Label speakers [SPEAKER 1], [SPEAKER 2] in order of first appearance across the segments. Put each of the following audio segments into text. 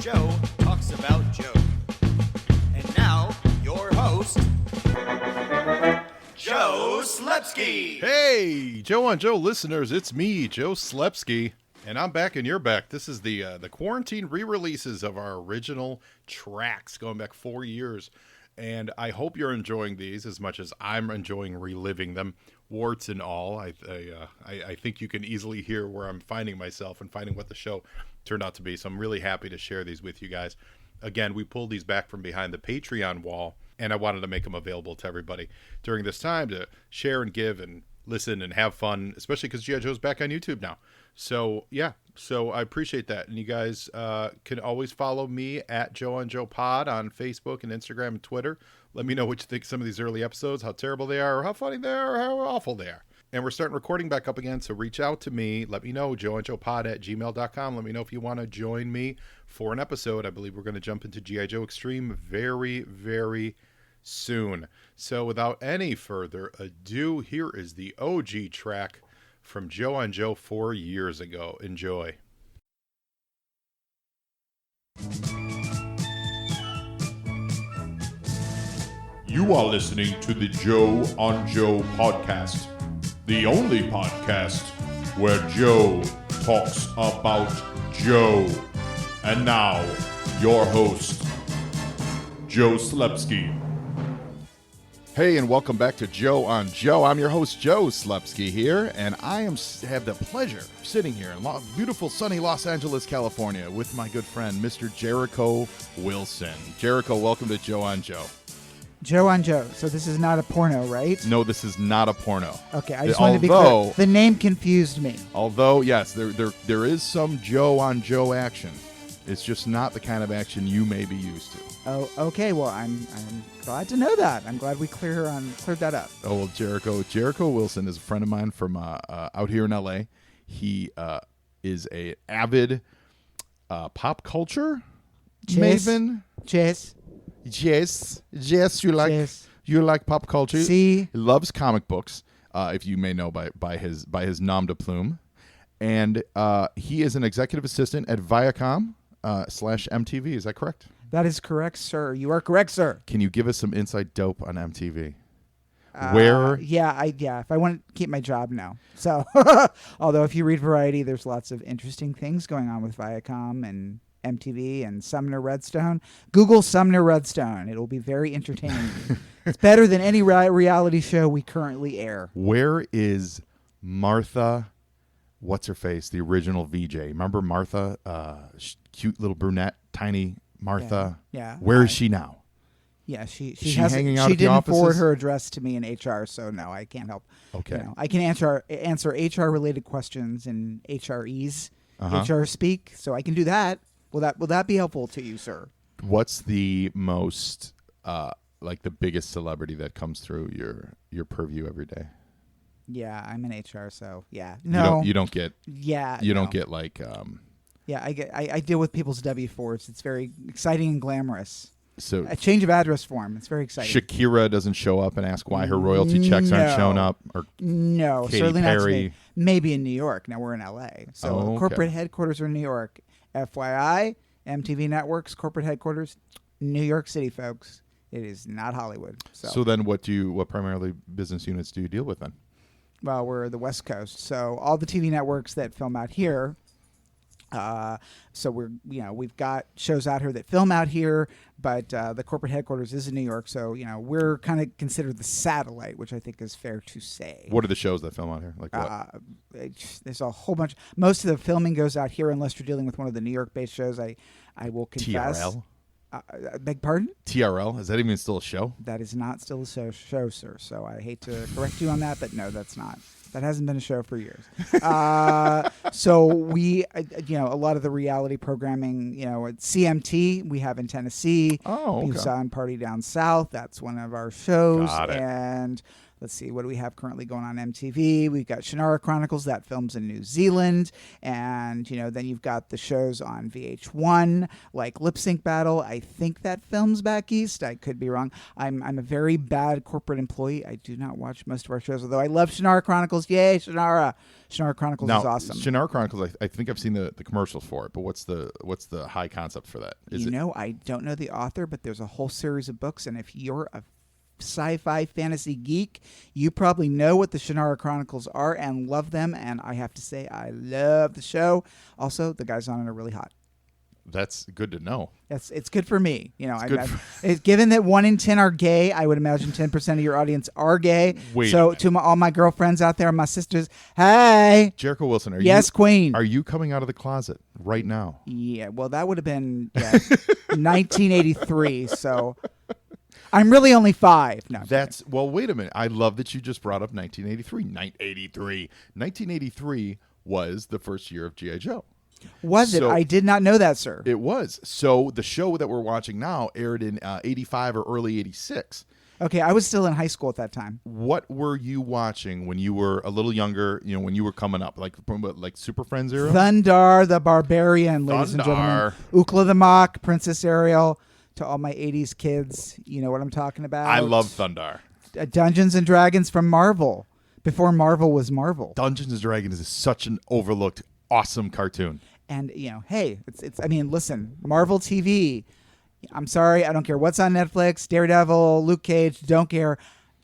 [SPEAKER 1] Joe talks about Joe. And now, your host, Joe Slepsky.
[SPEAKER 2] Hey, Joe on Joe listeners, it's me, Joe Slepsky, and I'm back and you're back. This is the quarantine re-releases of our original tracks going back 4 years, and I hope you're enjoying these as much as I'm enjoying reliving them, warts and all. I think you can easily hear where I'm finding myself and finding what the show turned out to be, so I'm really happy to share these with you guys. Again, we pulled these back from behind the Patreon wall, and I wanted to make them available to everybody during this time to share and give and listen and have fun, especially because G.I. Joe's back on YouTube now. So, yeah, so I appreciate that. And you guys can always follow me at Joe on Joe Pod on Facebook and Instagram and Twitter. Let me know what you think of some of these early episodes, how terrible they are, or how funny they are, or how awful they are. And we're starting recording back up again, so reach out to me. Let me know, joeandjoepod@gmail.com. Let me know if you want to join me for an episode. I believe we're going to jump into G.I. Joe Extreme very, very soon. So without any further ado, here is the OG track from Joe on Joe 4 years ago. Enjoy.
[SPEAKER 3] You are listening to the Joe on Joe podcast, the only podcast where Joe talks about Joe. And now, your host, Joe Slepsky.
[SPEAKER 2] Hey, and welcome back to Joe on Joe. I'm your host, Joe Slepsky here, and I have the pleasure of sitting here in beautiful, sunny Los Angeles, California, with my good friend, Mr. Jericho Wilson. Jericho, welcome to Joe on Joe.
[SPEAKER 4] Joe on Joe. So this is not a porno, right?
[SPEAKER 2] No, this is not a porno.
[SPEAKER 4] Okay, I just wanted to be clear. The name confused me.
[SPEAKER 2] Although, yes, there is some Joe on Joe action. It's just not the kind of action you may be used to.
[SPEAKER 4] Oh, okay. Well, I'm glad to know that. I'm glad we cleared that up.
[SPEAKER 2] Oh, well, Jericho Wilson is a friend of mine from out here in L.A. He is a avid pop culture maven. Yes, you like pop culture.
[SPEAKER 4] See?
[SPEAKER 2] He loves comic books, if you may know by his nom de plume, and he is an executive assistant at Viacom /MTV. Is that correct?
[SPEAKER 4] That is correct, sir. You are correct, sir.
[SPEAKER 2] Can you give us some inside dope on MTV? Where?
[SPEAKER 4] Yeah. If I want to keep my job now. So, although if you read Variety, there's lots of interesting things going on with Viacom and MTV and Sumner Redstone. Google Sumner Redstone. It'll be very entertaining. It's better than any reality show we currently air.
[SPEAKER 2] Where is Martha? What's her face? The original VJ. Remember Martha? Cute little brunette, tiny Martha.
[SPEAKER 4] Yeah.
[SPEAKER 2] Where is she now?
[SPEAKER 4] Yeah, she
[SPEAKER 2] hanging out
[SPEAKER 4] she
[SPEAKER 2] at the
[SPEAKER 4] didn't
[SPEAKER 2] offices?
[SPEAKER 4] forward her address to me in HR, so no, I can't help.
[SPEAKER 2] Okay.
[SPEAKER 4] I can answer HR related questions in HREs, HR speak, so I can do that. Will that be helpful to you, sir?
[SPEAKER 2] What's the most the biggest celebrity that comes through your purview every day?
[SPEAKER 4] Yeah, I'm in HR, so yeah. No,
[SPEAKER 2] you don't get.
[SPEAKER 4] Yeah,
[SPEAKER 2] you don't get like.
[SPEAKER 4] Yeah, I deal with people's W-4s. It's very exciting and glamorous.
[SPEAKER 2] So
[SPEAKER 4] a change of address form. It's very exciting.
[SPEAKER 2] Shakira doesn't show up and ask why her royalty checks aren't showing up, or
[SPEAKER 4] no,
[SPEAKER 2] Katy
[SPEAKER 4] certainly
[SPEAKER 2] Perry.
[SPEAKER 4] not today. Maybe in New York. Now we're in LA, so
[SPEAKER 2] okay.
[SPEAKER 4] Corporate headquarters are in New York. FYI, MTV Networks corporate headquarters, New York City, folks. It is not Hollywood. So
[SPEAKER 2] then, what primarily business units do you deal with then?
[SPEAKER 4] Well, we're the West Coast, so all the TV networks that film out here. So we've got shows out here that film out here, but the corporate headquarters is in New York. So we're kind of considered the satellite, which I think is fair to say.
[SPEAKER 2] What are the shows that film out here? Like what?
[SPEAKER 4] There's a whole bunch. Most of the filming goes out here, unless you're dealing with one of the New York-based shows. I will confess.
[SPEAKER 2] TRL.
[SPEAKER 4] Beg pardon?
[SPEAKER 2] TRL, is that even still a show?
[SPEAKER 4] That is not still a show, sir. So I hate to correct you on that, but no, that's not. That hasn't been a show for years. So we, a lot of the reality programming, at CMT, we have in Tennessee.
[SPEAKER 2] Oh, okay.
[SPEAKER 4] You saw in Party Down South. That's one of our shows.
[SPEAKER 2] Got it.
[SPEAKER 4] And let's see, what do we have currently going on MTV? We've got Shannara Chronicles, that films in New Zealand. And, then you've got the shows on VH1, like Lip Sync Battle. I think that films back east. I could be wrong. I'm a very bad corporate employee. I do not watch most of our shows, although I love Shannara Chronicles. Yay, Shannara. Shannara Chronicles is awesome.
[SPEAKER 2] Shannara Chronicles, I think I've seen the commercials for it, but what's the high concept for that?
[SPEAKER 4] I don't know the author, but there's a whole series of books, and if you're a sci-fi fantasy geek, you probably know what the Shannara Chronicles are and love them, and I have to say I love the show. Also, the guys on it are really hot.
[SPEAKER 2] That's good to know.
[SPEAKER 4] It's good for me. Given that 1 in 10 are gay, I would imagine 10% of your audience are gay. So to all my girlfriends out there, my sisters, hey,
[SPEAKER 2] Jericho Wilson,
[SPEAKER 4] Queen.
[SPEAKER 2] Are you coming out of the closet right now?
[SPEAKER 4] Yeah, well, that would have been 1983. So I'm really only 5. No,
[SPEAKER 2] well. Wait a minute. I love that you just brought up 1983. 1983 was the first year of G.I. Joe.
[SPEAKER 4] Was it? I did not know that, sir.
[SPEAKER 2] It was. So the show that we're watching now aired in 85 or early 86.
[SPEAKER 4] Okay, I was still in high school at that time.
[SPEAKER 2] What were you watching when you were a little younger, when you were coming up? Like Super Friends era?
[SPEAKER 4] Thundar the Barbarian, ladies and gentlemen. Ookla the Mock, Princess Ariel. To all my 80s kids, you know what I'm talking about.
[SPEAKER 2] I love Thundar.
[SPEAKER 4] Dungeons and Dragons from Marvel. Before Marvel was Marvel.
[SPEAKER 2] Dungeons and Dragons is such an overlooked, awesome cartoon.
[SPEAKER 4] And, hey, listen, Marvel TV, I'm sorry, I don't care what's on Netflix, Daredevil, Luke Cage, don't care.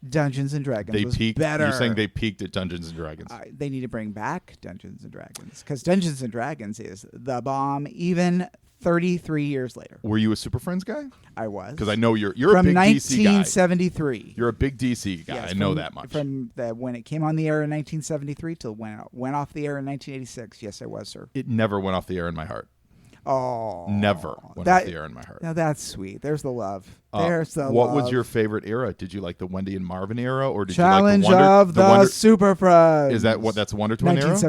[SPEAKER 4] Dungeons and Dragons was better.
[SPEAKER 2] You're saying they peaked at Dungeons and Dragons.
[SPEAKER 4] They need to bring back Dungeons and Dragons, because Dungeons and Dragons is the bomb, even 33 years later.
[SPEAKER 2] Were you a Super Friends guy?
[SPEAKER 4] I was.
[SPEAKER 2] Because I know you're
[SPEAKER 4] from
[SPEAKER 2] a big DC guy.
[SPEAKER 4] 1973.
[SPEAKER 2] You're a big DC guy.
[SPEAKER 4] Yes,
[SPEAKER 2] I know that much.
[SPEAKER 4] From when it came on the air in 1973 till when it went off the air in 1986. Yes, I was, sir.
[SPEAKER 2] It never went off the air in my heart.
[SPEAKER 4] Oh.
[SPEAKER 2] Never went off the air in my heart.
[SPEAKER 4] Now that's sweet. There's the love. There's the love.
[SPEAKER 2] What was your favorite era? Did you like the Wendy and Marvin era, or did
[SPEAKER 4] Challenge
[SPEAKER 2] you like
[SPEAKER 4] of the Super Friends?
[SPEAKER 2] Is that that's Wonder Twin era?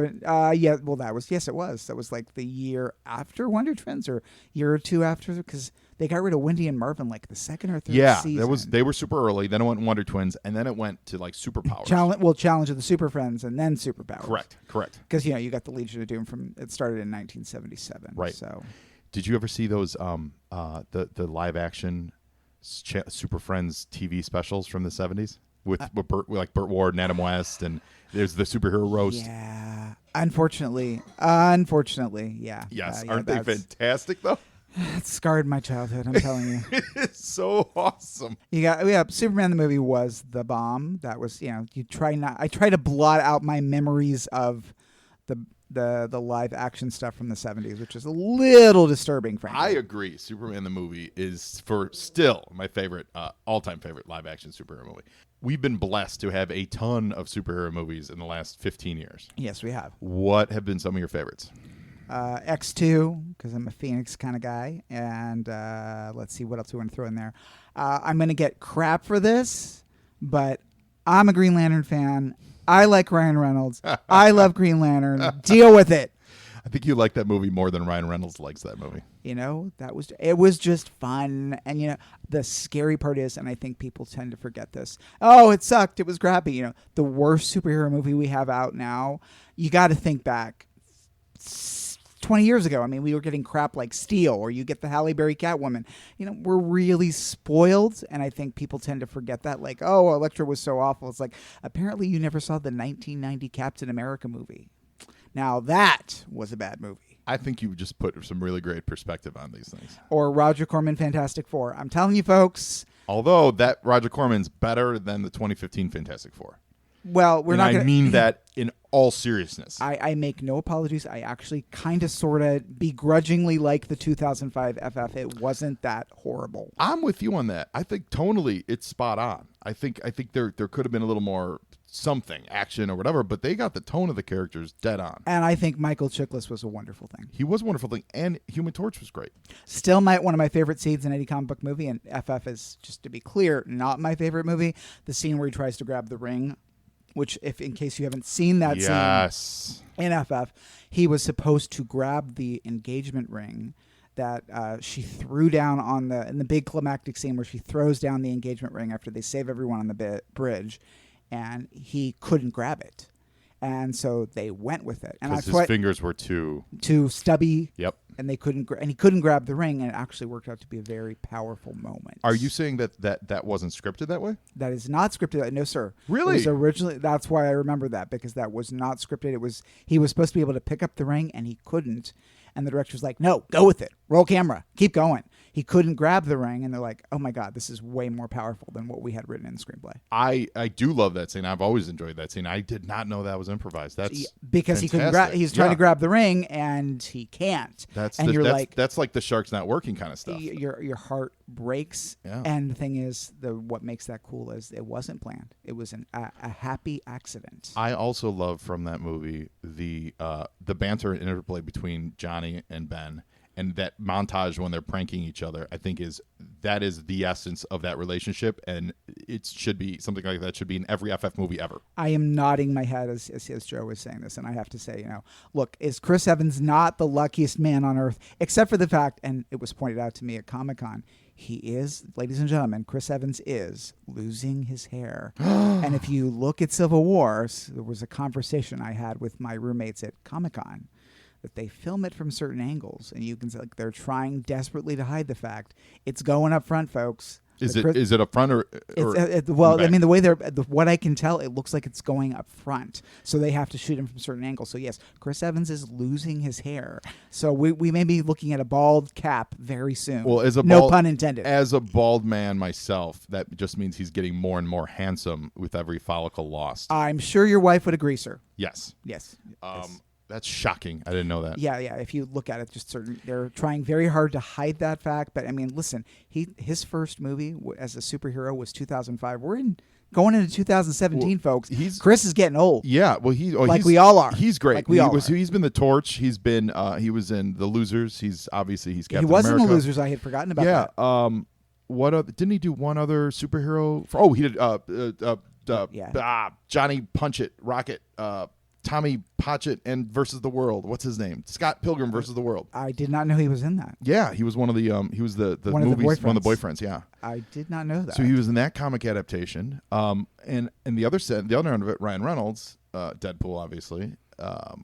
[SPEAKER 4] Yeah. Well, yes, it was. That was like the year after Wonder Twins, or year or two after, because they got rid of Wendy and Marvin like the second or third season.
[SPEAKER 2] Yeah, they were super early. Then it went Wonder Twins, and then it went to like Superpowers.
[SPEAKER 4] Challenge of the Super Friends, and then Superpowers.
[SPEAKER 2] Correct.
[SPEAKER 4] Because you got the Legion of Doom it started in 1977.
[SPEAKER 2] Right.
[SPEAKER 4] So.
[SPEAKER 2] Did you ever see those the live action Super Friends TV specials from the 70s with Burt Ward and Adam West, and there's the superhero roast?
[SPEAKER 4] Yeah. Unfortunately, yeah.
[SPEAKER 2] Yes. Aren't they fantastic though?
[SPEAKER 4] It scarred my childhood, I'm telling you.
[SPEAKER 2] It's so awesome.
[SPEAKER 4] Superman the movie was the bomb. That was, I try to blot out my memories of the live action stuff from the 70s, which is a little disturbing, frankly.
[SPEAKER 2] I agree. Superman the movie is still my favorite, all-time favorite live action superhero movie. We've been blessed to have a ton of superhero movies in the last 15 years.
[SPEAKER 4] Yes, we have.
[SPEAKER 2] What have been some of your favorites?
[SPEAKER 4] X2, because I'm a Phoenix kind of guy. And let's see what else we want to throw in there. I'm going to get crap for this, but I'm a Green Lantern fan. I like Ryan Reynolds. I love Green Lantern. Deal with it.
[SPEAKER 2] I think you like that movie more than Ryan Reynolds likes that movie.
[SPEAKER 4] It was just fun. And, the scary part is, and I think people tend to forget this, it sucked. It was crappy. The worst superhero movie we have out now, you got to think back 20 years ago. I mean, we were getting crap like Steel, or you get the Halle Berry Catwoman. We're really spoiled, and I think people tend to forget that. Like, Elektra was so awful. It's like, apparently you never saw the 1990 Captain America movie. Now, that was a bad movie.
[SPEAKER 2] I think you just put some really great perspective on these things.
[SPEAKER 4] Or Roger Corman Fantastic Four. I'm telling you, folks.
[SPEAKER 2] Although that Roger Corman's better than the 2015 Fantastic Four.
[SPEAKER 4] Well, I
[SPEAKER 2] mean that in all seriousness.
[SPEAKER 4] I make no apologies. I actually kind of sort of begrudgingly like the 2005 FF. It wasn't that horrible.
[SPEAKER 2] I'm with you on that. I think tonally it's spot on. I think there could have been a little more something, action or whatever, but they got the tone of the characters dead on.
[SPEAKER 4] And I think Michael Chiklis was a wonderful thing.
[SPEAKER 2] He was a wonderful thing, and Human Torch was great.
[SPEAKER 4] Still one of my favorite scenes in any comic book movie, and FF is, just to be clear, not my favorite movie. The scene where he tries to grab the ring, which, in case you haven't seen that scene in FF, he was supposed to grab the engagement ring that she threw down in the big climactic scene where she throws down the engagement ring after they save everyone on the bridge. and he couldn't grab it. And so they went with it. And
[SPEAKER 2] Because
[SPEAKER 4] that's
[SPEAKER 2] his fingers were too
[SPEAKER 4] stubby.
[SPEAKER 2] Yep.
[SPEAKER 4] And they couldn't, and he couldn't grab the ring, and it actually worked out to be a very powerful moment.
[SPEAKER 2] Are you saying that wasn't scripted that way?
[SPEAKER 4] That is not scripted. No, sir.
[SPEAKER 2] Really?
[SPEAKER 4] It was originally. That's why I remember that, because that was not scripted. He was supposed to be able to pick up the ring, and he couldn't. And the director was like, "No, go with it. Roll camera. Keep going." He couldn't grab the ring, and they're like, "Oh my God, this is way more powerful than what we had written in the screenplay."
[SPEAKER 2] I do love that scene. I've always enjoyed that scene. I did not know that was improvised. That's
[SPEAKER 4] because he couldn't grab. He's trying to grab the ring, and he can't.
[SPEAKER 2] That's like the shark's not working kind of stuff.
[SPEAKER 4] Your heart breaks.
[SPEAKER 2] Yeah.
[SPEAKER 4] And the thing is, what makes that cool is it wasn't planned. It was a happy accident.
[SPEAKER 2] I also love from that movie the banter and interplay between Johnny and Ben, and that montage when they're pranking each other. I think that is the essence of that relationship, and it should be something like that should be in every FF movie ever.
[SPEAKER 4] I am nodding my head as Joe was saying this, and I have to say, look, is Chris Evans not the luckiest man on earth, except for the fact, and it was pointed out to me at Comic-Con, he is, ladies and gentlemen, Chris Evans is losing his hair. And if you look at Civil War, there was a conversation I had with my roommates at Comic-Con that they film it from certain angles, and you can see they're trying desperately to hide the fact it's going up front, folks.
[SPEAKER 2] Is it up front or
[SPEAKER 4] well?
[SPEAKER 2] back?
[SPEAKER 4] I mean, the way what I can tell, it looks like it's going up front, so they have to shoot him from certain angles. So yes, Chris Evans is losing his hair, so we may be looking at a bald cap very soon.
[SPEAKER 2] Well,
[SPEAKER 4] no pun intended.
[SPEAKER 2] As a bald man myself, that just means he's getting more and more handsome with every follicle lost.
[SPEAKER 4] I'm sure your wife would agree, sir.
[SPEAKER 2] Yes.
[SPEAKER 4] Yes.
[SPEAKER 2] That's shocking. I didn't know that.
[SPEAKER 4] Yeah. If you look at it, they're trying very hard to hide that fact. But I mean, listen, his first movie as a superhero was 2005. We're going into 2017, folks. Chris is getting old.
[SPEAKER 2] Yeah. Well,
[SPEAKER 4] we all are.
[SPEAKER 2] He's great.
[SPEAKER 4] Like we all are.
[SPEAKER 2] He's been the Torch. He was in The Losers. He's Captain America.
[SPEAKER 4] He was in The Losers. I had forgotten about that.
[SPEAKER 2] Yeah. What other? Didn't he do one other superhero? He did. Johnny Punch It, Rocket. Tommy Potchett and versus the World. What's his name? Scott Pilgrim versus the World.
[SPEAKER 4] I did not know he was in that.
[SPEAKER 2] Yeah, he was one of the he was the
[SPEAKER 4] one
[SPEAKER 2] movies,
[SPEAKER 4] one
[SPEAKER 2] of the boyfriends. Yeah,
[SPEAKER 4] I did not know that.
[SPEAKER 2] So he was in that comic adaptation. And the other end of it, Ryan Reynolds, Deadpool, obviously.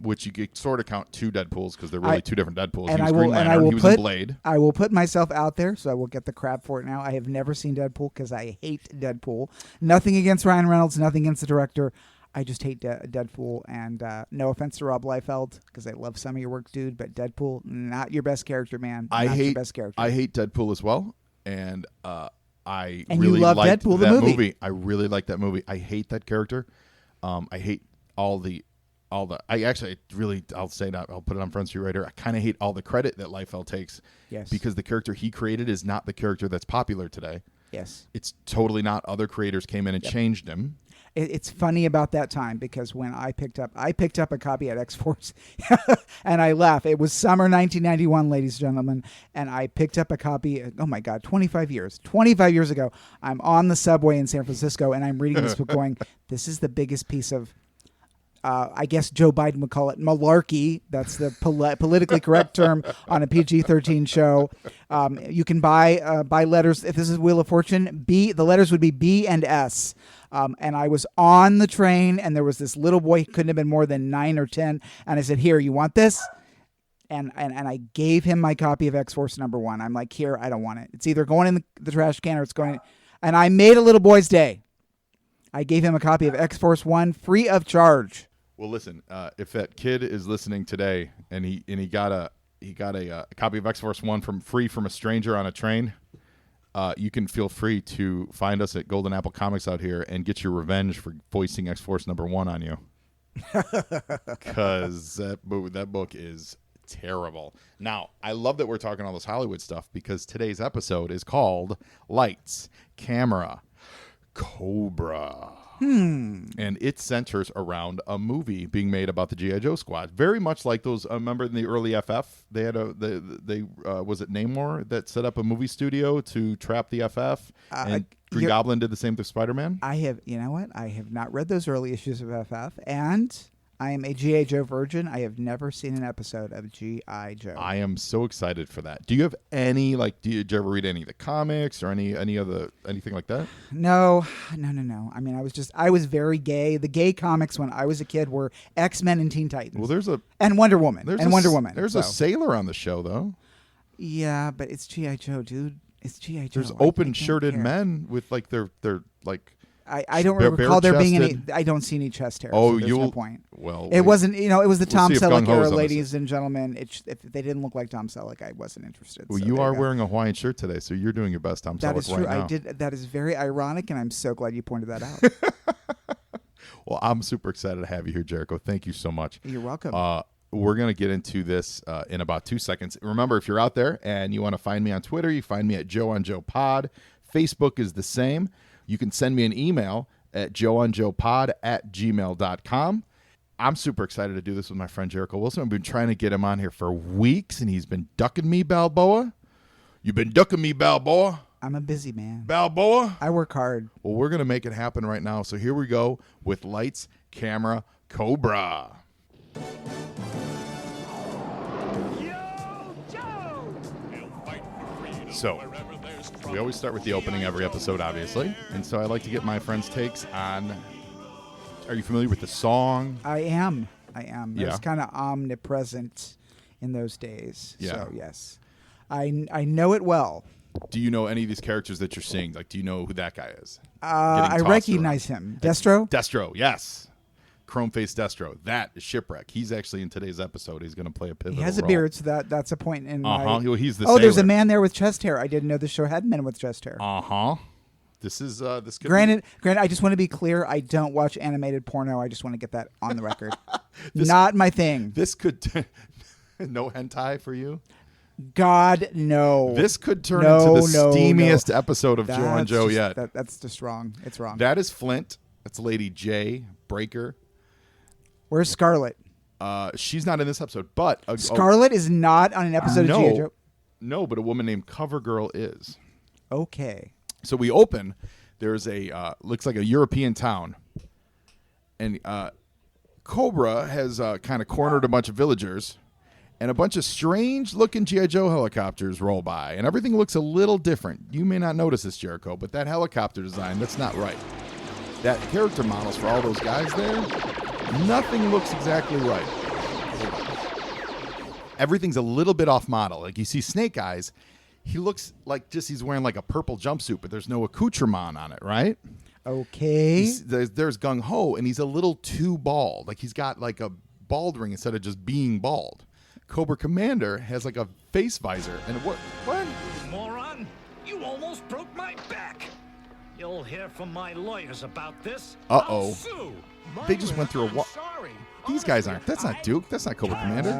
[SPEAKER 2] Which you could sort of count two Deadpools because they're really two different Deadpools.
[SPEAKER 4] And
[SPEAKER 2] he was Green Lantern, he was in Blade.
[SPEAKER 4] I will put myself out there, so I will get the crap for it now. I have never seen Deadpool because I hate Deadpool. Nothing against Ryan Reynolds, nothing against the director. I just hate Deadpool, and no offense to Rob Liefeld, because I love some of your work, dude, but Deadpool, not your best character, man. Your best character.
[SPEAKER 2] I hate Deadpool as well, and I
[SPEAKER 4] and
[SPEAKER 2] really
[SPEAKER 4] you love
[SPEAKER 2] liked
[SPEAKER 4] Deadpool,
[SPEAKER 2] that
[SPEAKER 4] the movie.
[SPEAKER 2] I really like that movie. I hate that character. I hate all the. I'll say that I'll put it on Front Street Writer. I kind of hate all the credit that Liefeld takes.
[SPEAKER 4] Yes.
[SPEAKER 2] Because the character he created is not the character that's popular today.
[SPEAKER 4] Yes.
[SPEAKER 2] It's totally not. Other creators came in and changed him.
[SPEAKER 4] It's funny about that time because when I picked up a copy at X-Force and I laugh. It was summer 1991, ladies and gentlemen, and I picked up a copy. Oh my God, 25 years ago. I'm on the subway in San Francisco and I'm reading this book going, this is the biggest piece of I guess Joe Biden would call it malarkey. That's the politically correct term on a PG-13 show. You can buy letters. If this is Wheel of Fortune, the letters would be B and S. And I was on the train, and there was this little boy. He couldn't have been more than 9 or 10. And I said, "Here, you want this?" And I gave him my copy of X-Force #1. I'm like, "Here, I don't want it. It's either going in the trash can or it's going." And I made a little boy's day. I gave him a copy of X-Force 1 free of charge.
[SPEAKER 2] Well, listen, if that kid is listening today and he got a copy of X-Force 1 free from a stranger on a train, you can feel free to find us at Golden Apple Comics out here and get your revenge for voicing X-Force #1 on you. Because that book is terrible. Now, I love that we're talking all this Hollywood stuff because today's episode is called Lights, Camera, Cobra. And it centers around a movie being made about the G.I. Joe squad. Very much like those, remember in the early FF, they had was it Namor that set up a movie studio to trap the FF? And Green Goblin did the same to Spider-Man?
[SPEAKER 4] You know what? I have not read those early issues of FF, and I am a G.I. Joe virgin. I have never seen an episode of G.I. Joe.
[SPEAKER 2] I am so excited for that. Do you have any did you ever read any of the comics or anything like that?
[SPEAKER 4] No. I mean, I was very gay. The gay comics when I was a kid were X-Men and Teen Titans.
[SPEAKER 2] Well,
[SPEAKER 4] and Wonder Woman.
[SPEAKER 2] There's a sailor on the show though.
[SPEAKER 4] Yeah, but it's G.I. Joe, dude. It's G.I. Joe.
[SPEAKER 2] There's open shirted men with like their like.
[SPEAKER 4] I don't recall there being any. I don't see any chest hair.
[SPEAKER 2] Oh,
[SPEAKER 4] so there's no point.
[SPEAKER 2] Well,
[SPEAKER 4] it wasn't. It was the Tom
[SPEAKER 2] see if
[SPEAKER 4] Selleck
[SPEAKER 2] Gung
[SPEAKER 4] era,
[SPEAKER 2] Ho's on
[SPEAKER 4] ladies and gentlemen. If they didn't look like Tom Selleck, I wasn't interested.
[SPEAKER 2] Well,
[SPEAKER 4] so
[SPEAKER 2] you
[SPEAKER 4] there
[SPEAKER 2] are
[SPEAKER 4] go.
[SPEAKER 2] wearing a Hawaiian shirt today, so you're doing your best, Tom
[SPEAKER 4] That
[SPEAKER 2] Selleck,
[SPEAKER 4] is true.
[SPEAKER 2] right now.
[SPEAKER 4] I did. That is very ironic, and I'm so glad you pointed that out.
[SPEAKER 2] Well, I'm super excited to have you here, Jericho. Thank you so much.
[SPEAKER 4] You're welcome.
[SPEAKER 2] We're going to get into this in about 2 seconds. Remember, if you're out there and you want to find me on Twitter, you find me at Joe on Joe Pod. Facebook is the same. You can send me an email at joeonjoepod@gmail.com. I'm super excited to do this with my friend Jericho Wilson. I've been trying to get him on here for weeks, and he's been ducking me, Balboa. You've been ducking me, Balboa.
[SPEAKER 4] I'm a busy man.
[SPEAKER 2] Balboa.
[SPEAKER 4] I work hard.
[SPEAKER 2] Well, we're going to make it happen right now. So here we go with lights, camera, Cobra. So, we always start with the opening every episode, obviously. And so I like to get my friends' takes on... Are you familiar with the song?
[SPEAKER 4] I am. It
[SPEAKER 2] Yeah.
[SPEAKER 4] was kind of omnipresent in those days.
[SPEAKER 2] Yeah.
[SPEAKER 4] So, yes. I know it well.
[SPEAKER 2] Do you know any of these characters that you're seeing? Like, do you know who that guy is?
[SPEAKER 4] I
[SPEAKER 2] tossed
[SPEAKER 4] recognize him. Destro?
[SPEAKER 2] Destro, yes. Chrome-faced Destro. That is Shipwreck. He's actually in today's episode. He's going to play a pivotal
[SPEAKER 4] He has a
[SPEAKER 2] role.
[SPEAKER 4] beard, so that's a point in my...
[SPEAKER 2] Well, he's the
[SPEAKER 4] there's a
[SPEAKER 2] sailor.
[SPEAKER 4] man there with chest hair. I didn't know the show had men with chest hair.
[SPEAKER 2] This is this could
[SPEAKER 4] Granted, I just want to be clear. I don't watch animated porno. I just want to get that on the record. Not my thing.
[SPEAKER 2] This could no hentai for you.
[SPEAKER 4] God, no.
[SPEAKER 2] This could turn into the steamiest
[SPEAKER 4] no.
[SPEAKER 2] episode of Joe on Joe yet.
[SPEAKER 4] That's just wrong. It's wrong.
[SPEAKER 2] That is Flint. That's Lady J Breaker.
[SPEAKER 4] Where's Scarlet?
[SPEAKER 2] She's not in this episode, but
[SPEAKER 4] Scarlet is not on an episode of G.I. Joe.
[SPEAKER 2] No, but a woman named Covergirl is.
[SPEAKER 4] Okay.
[SPEAKER 2] So we open. There's a looks like a European town, and Cobra has kind of cornered a bunch of villagers, and a bunch of strange-looking G.I. Joe helicopters roll by, and everything looks a little different. You may not notice this, Jericho, but that helicopter design, that's not right. That character models for all those guys there, nothing looks exactly right. Everything's a little bit off model. Like you see Snake Eyes, he looks like he's wearing like a purple jumpsuit, but there's no accoutrement on it, right?
[SPEAKER 4] Okay.
[SPEAKER 2] There's Gung Ho, and he's a little too bald. Like he's got like a bald ring instead of just being bald. Cobra Commander has like a face visor, and what?
[SPEAKER 5] You moron! You almost broke my back. You'll hear from my lawyers about this.
[SPEAKER 2] Uh-oh.
[SPEAKER 5] I'll sue.
[SPEAKER 2] They just went through a wall. These guys aren't. That's not Duke. That's not Cobra Commander.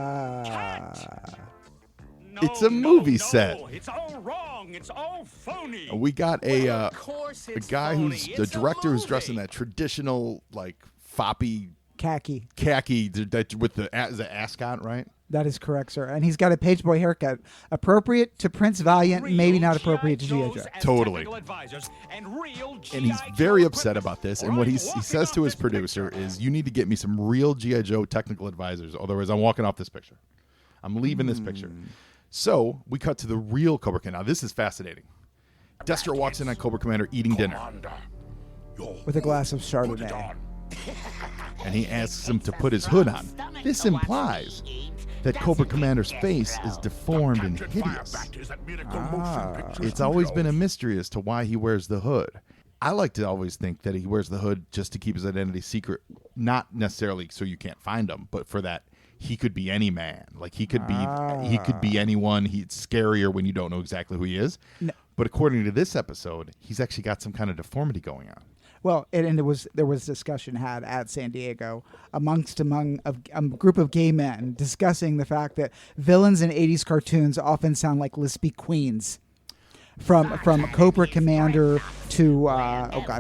[SPEAKER 5] No,
[SPEAKER 2] It's a movie
[SPEAKER 5] no,
[SPEAKER 2] set.
[SPEAKER 5] It's all wrong. It's all phony.
[SPEAKER 2] We got a
[SPEAKER 5] Of course
[SPEAKER 2] a
[SPEAKER 5] it's
[SPEAKER 2] guy
[SPEAKER 5] phony.
[SPEAKER 2] who's the
[SPEAKER 5] It's a
[SPEAKER 2] director who's dressed in
[SPEAKER 5] movie.
[SPEAKER 2] that traditional like foppy
[SPEAKER 4] Khaki.
[SPEAKER 2] that with the ascot, right?
[SPEAKER 4] That is correct, sir. And he's got a page boy haircut. Appropriate to Prince Valiant, maybe not appropriate to G.I. Joe.
[SPEAKER 2] Totally. And he's very upset about this. And what he says to his producer is, you need to get me some real G.I. Joe technical advisors. Otherwise, I'm walking off this picture. I'm leaving this picture. So we cut to the real Cobra Commander. Now, this is fascinating. Destro walks in on Cobra Commander eating dinner.
[SPEAKER 4] With a glass of Chardonnay.
[SPEAKER 2] And he asks him to put his hood on. This implies that Cobra Commander's face is deformed and hideous. It's always been a mystery as to why he wears the hood. I like to always think that he wears the hood just to keep his identity secret, not necessarily so you can't find him, but for that he could be any man. Like he could be anyone. He's scarier when you don't know exactly who he is.
[SPEAKER 4] No.
[SPEAKER 2] But according to this episode, he's actually got some kind of deformity going on.
[SPEAKER 4] Well, and there was discussion had at San Diego among a group of gay men discussing the fact that villains in 80s cartoons often sound like lispy queens. From Cobra Commander to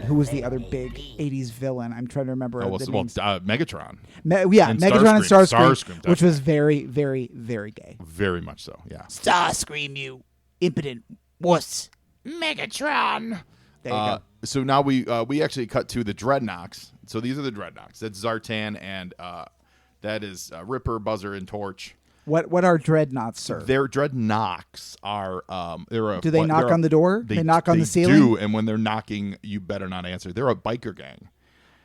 [SPEAKER 4] who was the other big 80s villain? I'm trying to remember the names.
[SPEAKER 2] Megatron.
[SPEAKER 4] Megatron and
[SPEAKER 2] Starscream,
[SPEAKER 4] Starscream, which was very, very, very gay.
[SPEAKER 2] Very much so, yeah.
[SPEAKER 4] Starscream, you impotent wuss. Megatron. There you go.
[SPEAKER 2] So now we actually cut to the Dreadnoks. So these are the Dreadnoks. That's Zartan and That is Ripper, Buzzer, and Torch.
[SPEAKER 4] What are dreadnoughts, sir?
[SPEAKER 2] Their dreadnoughts are
[SPEAKER 4] Do they knock on the door? They knock on the ceiling?
[SPEAKER 2] Do, and when they're knocking, you better not answer. They're a biker gang.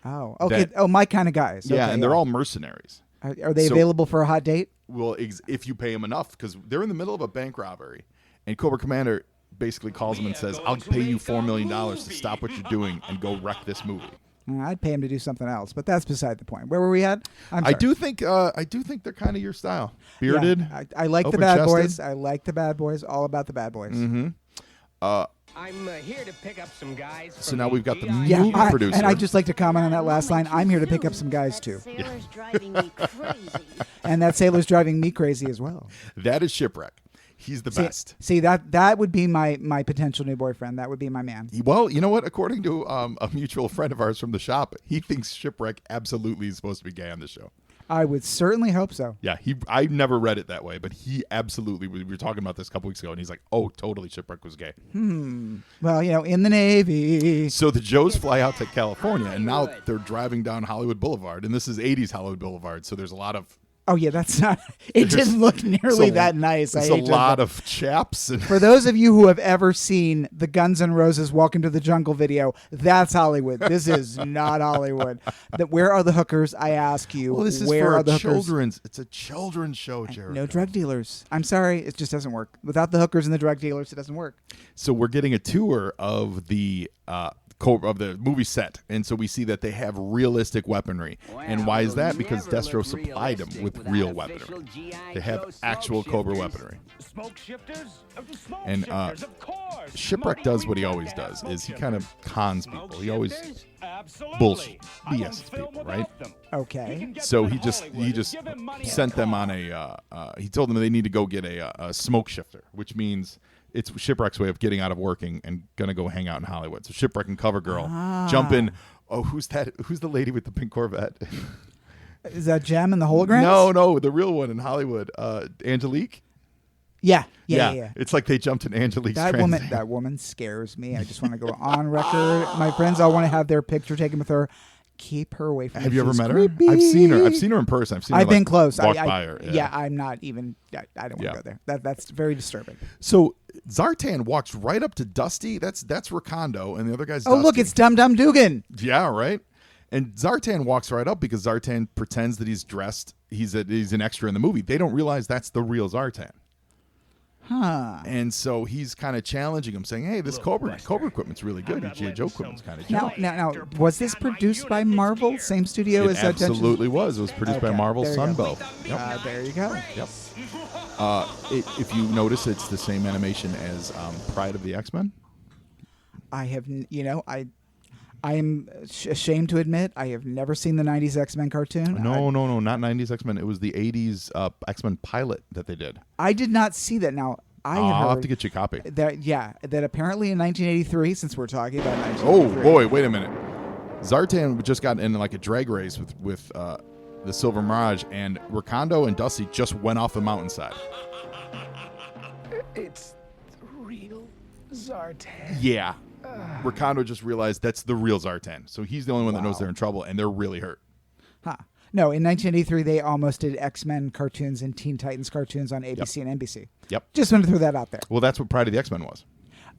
[SPEAKER 4] Oh, okay. My kind of guys.
[SPEAKER 2] Yeah,
[SPEAKER 4] Okay,
[SPEAKER 2] and they're all mercenaries.
[SPEAKER 4] Are they available for a hot date?
[SPEAKER 2] Well, if you pay them enough, because they're in the middle of a bank robbery, and Cobra Commander basically calls them and says, "I'll pay you $4 million to stop what you're doing and go wreck this movie."
[SPEAKER 4] I'd pay him to do something else, but that's beside the point. Where were we at?
[SPEAKER 2] I do think they're kind of your style. Bearded.
[SPEAKER 4] Yeah, I like the bad boys. I like the bad boys. All about the bad boys.
[SPEAKER 2] Mm-hmm.
[SPEAKER 6] I'm here to pick up some guys.
[SPEAKER 2] So now we've got the movie
[SPEAKER 4] Yeah,
[SPEAKER 2] producer.
[SPEAKER 4] and I'd just like to comment on that last line. I'm here to pick up some guys too.
[SPEAKER 7] Sailor's driving me crazy.
[SPEAKER 4] And that sailor's driving me crazy as well.
[SPEAKER 2] That is Shipwreck. He's the best.
[SPEAKER 4] See that would be my potential new boyfriend. That would be my man.
[SPEAKER 2] Well, you know what? According to a mutual friend of ours from the shop, he thinks Shipwreck absolutely is supposed to be gay on the show.
[SPEAKER 4] I would certainly hope so.
[SPEAKER 2] Yeah, I never read it that way, but he absolutely. We were talking about this a couple weeks ago, and he's like, "Oh, totally, Shipwreck was gay."
[SPEAKER 4] Well, in the Navy.
[SPEAKER 2] So the Joes fly out to California, and now they're driving down Hollywood Boulevard, and this is '80s Hollywood Boulevard, so there's a lot of.
[SPEAKER 4] Oh yeah, that's not. It didn't look nearly that nice.
[SPEAKER 2] There's a lot of chaps and.
[SPEAKER 4] For those of you who have ever seen the Guns N' Roses "Welcome to the Jungle" video, that's Hollywood. This is not Hollywood. Where are the hookers? I ask you.
[SPEAKER 2] Well, this is
[SPEAKER 4] where
[SPEAKER 2] for
[SPEAKER 4] are the
[SPEAKER 2] children's. It's a children's show, Jared.
[SPEAKER 4] No drug dealers. I'm sorry, it just doesn't work. Without the hookers and the drug dealers, it doesn't work.
[SPEAKER 2] So we're getting a tour of the movie set, and so we see that they have realistic weaponry. And why is that? Because Destro supplied them with real weaponry. They have actual Cobra weaponry.
[SPEAKER 5] Smoke shifters? Smoke
[SPEAKER 2] And
[SPEAKER 5] shifters, of course.
[SPEAKER 2] Shipwreck does what he always does: is he kind of cons people. He always
[SPEAKER 5] Absolutely.
[SPEAKER 2] bullshit
[SPEAKER 5] I don't
[SPEAKER 2] BS
[SPEAKER 5] film
[SPEAKER 2] people, right?
[SPEAKER 5] without them. You
[SPEAKER 4] Okay.
[SPEAKER 5] can get
[SPEAKER 2] So
[SPEAKER 5] them
[SPEAKER 2] he
[SPEAKER 5] in
[SPEAKER 2] just
[SPEAKER 5] Hollywood. Give him money
[SPEAKER 2] sent
[SPEAKER 5] at
[SPEAKER 2] them
[SPEAKER 5] cost.
[SPEAKER 2] on a. He told them they need to go get a smoke shifter, which means it's Shipwreck's way of getting out of working and gonna go hang out in Hollywood. So Shipwreck and Cover Girl jump in. Oh, who's that? Who's the lady with the pink Corvette?
[SPEAKER 4] Is that Gem and the holograms?
[SPEAKER 2] No, the real one in Hollywood, Angelique.
[SPEAKER 4] Yeah.
[SPEAKER 2] It's like they jumped in Angelique's transit.
[SPEAKER 4] That woman scares me. I just want to go on record. My friends all want to have their picture taken with her. Keep her away from me.
[SPEAKER 2] Have you ever
[SPEAKER 4] She's
[SPEAKER 2] met
[SPEAKER 4] creepy.
[SPEAKER 2] her? I've seen her. I've seen her in person.
[SPEAKER 4] I've been close.
[SPEAKER 2] Walk by her.
[SPEAKER 4] Yeah, I'm not even. I don't want to go there. That's very disturbing.
[SPEAKER 2] So Zartan walks right up to Dusty. That's Rakondo, and the other guy's.
[SPEAKER 4] Oh, look,
[SPEAKER 2] Dusty.
[SPEAKER 4] it's Dum Dum Dugan.
[SPEAKER 2] Yeah, right. And Zartan walks right up because Zartan pretends that he's dressed. He's an extra in the movie. They don't realize that's the real Zartan.
[SPEAKER 4] Huh.
[SPEAKER 2] And so he's kind of challenging him, saying, "Hey, this Cobra equipment's really good. Your G.I. Joe equipment's kind of cheap."
[SPEAKER 4] Now, was this produced by Marvel? Same studio
[SPEAKER 2] It
[SPEAKER 4] as Dungeons?
[SPEAKER 2] absolutely was. It was produced by
[SPEAKER 4] Okay,
[SPEAKER 2] Marvel
[SPEAKER 4] there you go.
[SPEAKER 2] Sunbow. Yep.
[SPEAKER 4] There you go.
[SPEAKER 2] Yep. If you notice, it's the same animation as Pride of the X-Men.
[SPEAKER 4] I have, I am ashamed to admit I have never seen the '90s X-Men cartoon.
[SPEAKER 2] No, not 90s X-Men. It was the 80s X-Men pilot that they did.
[SPEAKER 4] I did not see that. Now I had
[SPEAKER 2] I'll have
[SPEAKER 4] heard
[SPEAKER 2] to get you a copy.
[SPEAKER 4] that apparently in 1983, since we're talking about
[SPEAKER 2] Oh
[SPEAKER 4] 1983.
[SPEAKER 2] boy, wait a minute. Zartan just got in like a drag race with the Silver Mirage, and Rakondo and Dusty just went off the mountainside.
[SPEAKER 6] It's real Zartan.
[SPEAKER 2] Yeah. Rakondo just realized that's the real Zartan. So he's the only one that knows they're in trouble, and they're really hurt.
[SPEAKER 4] Huh. No, in 1983 they almost did X-Men cartoons and Teen Titans cartoons on ABC and NBC.
[SPEAKER 2] Yep.
[SPEAKER 4] Just wanted to throw that out there.
[SPEAKER 2] Well, that's what Pride of the X-Men was.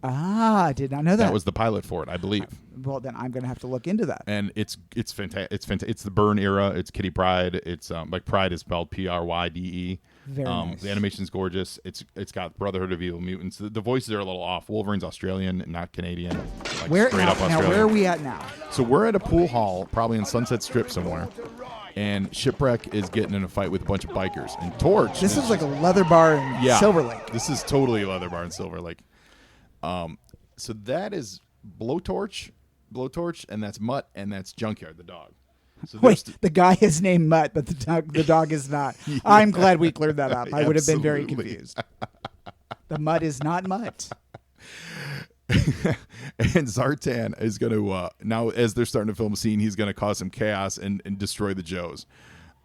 [SPEAKER 4] Ah, I did not know that.
[SPEAKER 2] That was the pilot for it, I believe.
[SPEAKER 4] Well, then I'm going to have to look into that.
[SPEAKER 2] And it's fantastic. It's fantastic. It's the Byrne era. It's Kitty Pryde. It's like Pride is spelled Pryde.
[SPEAKER 4] Very nice.
[SPEAKER 2] The animation's gorgeous. It's got Brotherhood of Evil Mutants. The voices are a little off. Wolverine's Australian, not Canadian. Like
[SPEAKER 4] Where
[SPEAKER 2] straight up
[SPEAKER 4] now,
[SPEAKER 2] Australian.
[SPEAKER 4] where are we at now?
[SPEAKER 2] So we're at a pool hall, probably in Sunset Strip somewhere, and Shipwreck is getting in a fight with a bunch of bikers. And Torch.
[SPEAKER 4] This is like a leather bar in Silver Lake.
[SPEAKER 2] This is totally a leather bar in Silver Lake. So that is Blowtorch, and that's Mutt, and that's Junkyard, the dog. So
[SPEAKER 4] Wait,
[SPEAKER 2] there's
[SPEAKER 4] the guy is named Mutt, but the dog is not. I'm glad we cleared that up. I would have been very
[SPEAKER 2] Absolutely.
[SPEAKER 4] confused. The Mutt is not Mutt.
[SPEAKER 2] And Zartan is going to now, as they're starting to film a scene, he's going to cause some chaos and destroy the Joes.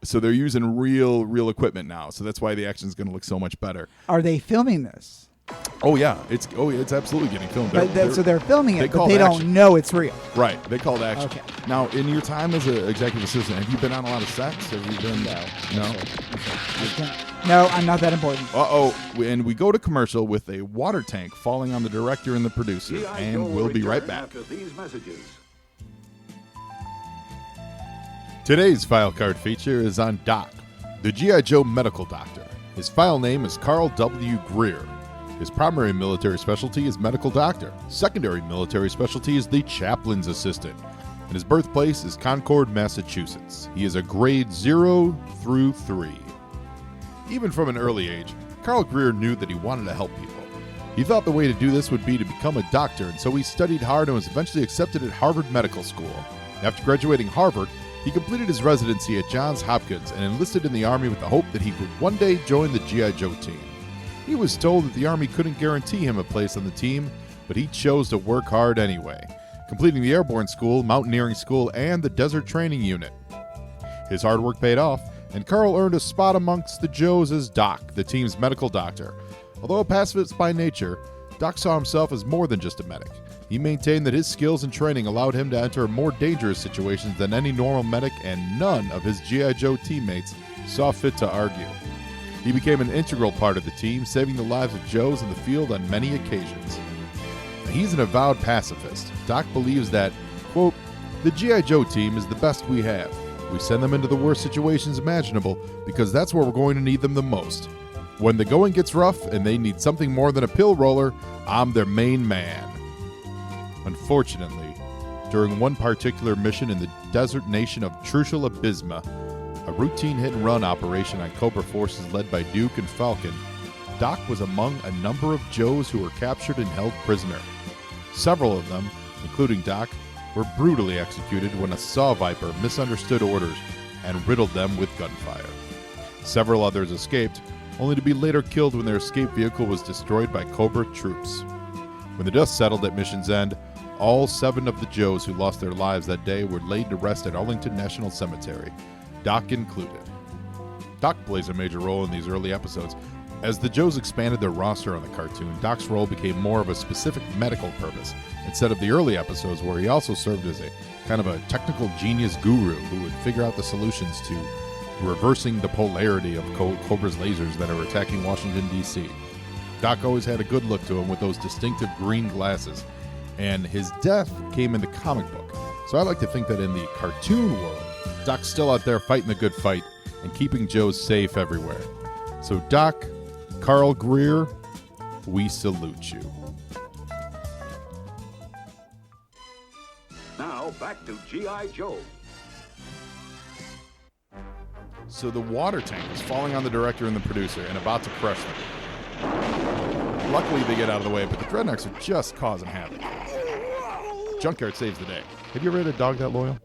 [SPEAKER 2] So they're using real equipment now. So that's why the action is going to look so much better.
[SPEAKER 4] Are they filming this?
[SPEAKER 3] Oh yeah, it's absolutely getting filmed.
[SPEAKER 4] So they're filming
[SPEAKER 3] they
[SPEAKER 4] it, but
[SPEAKER 3] called
[SPEAKER 4] they
[SPEAKER 3] action.
[SPEAKER 4] don't know it's real.
[SPEAKER 3] Right, they called action.
[SPEAKER 4] Okay.
[SPEAKER 3] Now, in your time as an executive assistant, have you been on a lot of sets? Have you been? No.
[SPEAKER 4] No, I'm not that important.
[SPEAKER 3] And we go to commercial with a water tank falling on the director and the producer, and we'll be right back.
[SPEAKER 8] After these messages.
[SPEAKER 3] Today's file card feature is on Doc, the G.I. Joe medical doctor. His file name is Carl W. Greer. His primary military specialty is medical doctor. Secondary military specialty is the chaplain's assistant. And his birthplace is Concord, Massachusetts. He is a grade 0 through 3. Even from an early age, Carl Greer knew that he wanted to help people. He thought the way to do this would be to become a doctor, and so he studied hard and was eventually accepted at Harvard Medical School. After graduating Harvard, he completed his residency at Johns Hopkins and enlisted in the Army with the hope that he would one day join the G.I. Joe team. He was told that the Army couldn't guarantee him a place on the team, but he chose to work hard anyway, completing the Airborne School, Mountaineering School, and the Desert Training Unit. His hard work paid off, and Carl earned a spot amongst the Joes as Doc, the team's medical doctor. Although a pacifist by nature, Doc saw himself as more than just a medic. He maintained that his skills and training allowed him to enter more dangerous situations than any normal medic, and none of his G.I. Joe teammates saw fit to argue. He became an integral part of the team, saving the lives of Joes in the field on many occasions. He's an avowed pacifist. Doc believes that, quote, the G.I. Joe team is the best we have. We send them into the worst situations imaginable because that's where we're going to need them the most. When the going gets rough and they need something more than a pill roller, I'm their main man. Unfortunately, during one particular mission in the desert nation of Trucial Abysma, a routine hit-and-run operation on Cobra forces led by Duke and Falcon, Doc was among a number of Joes who were captured and held prisoner. Several of them, including Doc, were brutally executed when a saw viper misunderstood orders and riddled them with gunfire. Several others escaped, only to be later killed when their escape vehicle was destroyed by Cobra troops. When the dust settled at mission's end, all 7 of the Joes who lost their lives that day were laid to rest at Arlington National Cemetery, Doc included. Doc plays a major role in these early episodes. As the Joes expanded their roster on the cartoon, Doc's role became more of a specific medical purpose, instead of the early episodes where he also served as a kind of a technical genius guru who would figure out the solutions to reversing the polarity of Cobra's lasers that are attacking Washington, D.C. Doc always had a good look to him with those distinctive green glasses, and his death came in the comic book. So I like to think that in the cartoon world, Doc's still out there fighting the good fight and keeping Joes safe everywhere. So Doc, Carl Greer, we salute you.
[SPEAKER 8] Now back to G.I. Joe.
[SPEAKER 3] So the water tank is falling on the director and the producer and about to crush them. Luckily they get out of the way, but the Dreadnoks are just causing havoc. Junkyard saves the day. Have you ever had a dog that loyal?